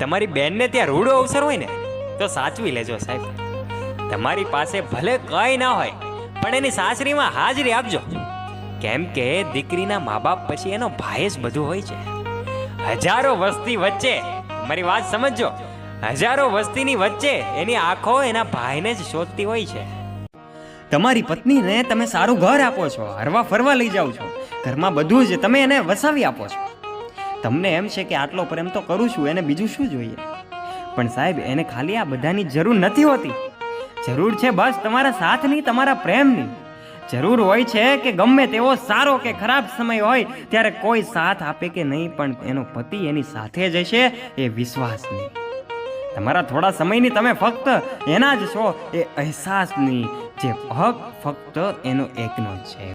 તમારી બેનને ત્યાં રૂડો અવસર હોય ને તો સાચવી લેજો સાહેબ. તમારી પાસે ભલે કંઈ ના હોય પણ એની સાસરીમાં હાજરી આપજો. કેમ કે દીકરીના મા બાપ પછી એનો ભાઈ જ બધું હોય છે. હજારો વસ્તી વચ્ચે, મારી વાત સમજજો, હજારો વસ્તીની વચ્ચે એની આંખો એના ભાઈને જ શોધતી હોય છે. તમારી પત્નીને તમે સારું ઘર આપો છો, હરવા ફરવા લઈ જાઓ છો, ઘરમાં બધું જ તમે એને વસાવી આપો છો. તમને એમ છે કે આટલો પ્રેમ તો કરું છું, એને બીજું શું જોઈએ? પણ સાહેબ, એને ખાલી આ બધાની જરૂર નથી હોતી. જરૂર છે બસ તમારા સાથની, તમારા પ્રેમની. જરૂર હોય છે કે ગમે તેવો સારો કે ખરાબ સમય હોય ત્યારે કોઈ સાથ આપે કે નહીં, પણ એનો પતિ એની સાથે જ હશે એ વિશ્વાસની. તમારા થોડા સમયની તમે ફક્ત એના જ છો, એ અહેસાસની, જે હક ફક્ત એનો એકનો જ છે.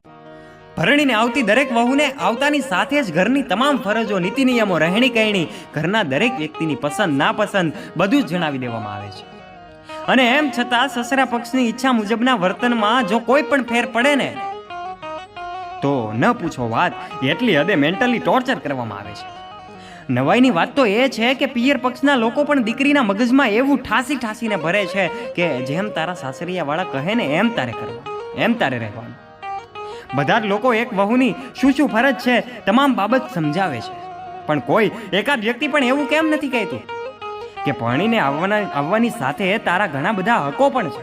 પરણીને આવતી દરેક વહુને આવતાની સાથે જ ઘરની તમામ ફરજો, નીતિ નિયમો, રહેણી કહેણી, ઘરના દરેક વ્યક્તિની પસંદ નાપસંદ બધું જ જણાવી દેવામાં આવે છે. અને એમ છતાં સસરા પક્ષની ઈચ્છા મુજબના વર્તનમાં જો કોઈ પણ ફેર પડે ને તો ન પૂછો વાત, એટલી હદે મેન્ટલી ટોર્ચર કરવામાં આવે છે. નવાઈની વાત તો એ છે કે પિયર પક્ષના લોકો પણ દીકરીના મગજમાં એવું ઠાસીને ભરે છે કે જેમ તારા સાસરિયાવાળા કહે ને એમ તારે કરવાનું, એમ તારે રહેવાનું. બધા જ લોકો એક વહુની શું ફરજ છે તમામ બાબત સમજાવે છે, પણ કોઈ એકાદ વ્યક્તિ પણ એવું કેમ નથી કહેતું કે પરણીને આવવાની સાથે તારા ઘણા બધા હકો પણ છે.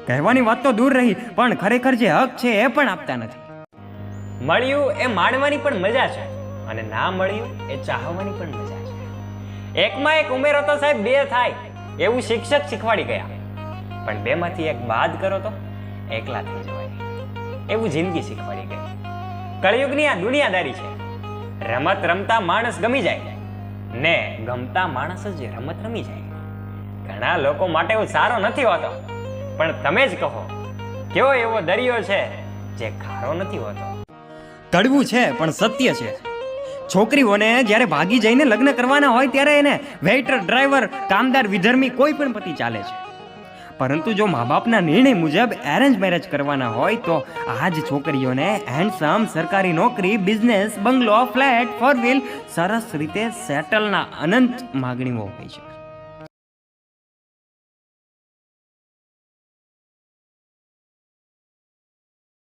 કહેવાની વાત તો દૂર રહી, પણ ખરેખર જે હક છે એ પણ આપતા નથી. મળ્યું એ માણવાની પણ મજા છે, અને ના મળ્યું એ ચાહવાની પણ મજા છે. એકમાં એક ઉમેરો તો સાહેબ બે થાય એવું શિક્ષક શીખવાડી ગયા, પણ બેમાંથી એક બાદ કરો તો એકલા થઈ જવાય એવું જિંદગી શીખવાડી ગઈ. કળિયુગની આ દુનિયાદારી છે. રમત રમતા માણસ ગમી જાય ને ગમતા માણસ જ રમત રમી જાય. ઘણા લોકો માટે એવું સારો નથી હોતો, પણ તમે જ કહો કેવો એવો દરિયો છે જે ખારો નથી હોતો. કડવું છે પણ સત્ય છે. છોકરીઓને જ્યારે ભાગી જઈને લગ્ન કરવાના હોય ત્યારે એને વેઇટર, ડ્રાઈવર, કામદાર, વિધર્મી કોઈ પણ પતિ ચાલે છે. પરંતુ જો મા બાપના નિર્ણય મુજબ એરેન્જ મેરેજ કરવાના હોય તો આ જ છોકરીઓને હેન્ડસમ, સરકારી નોકરી, બિઝનેસ, બંગલો, ફ્લેટ, 4 વ્હીલ, સરસ રીતે સેટલના અનંત માગણીઓ હોય છે.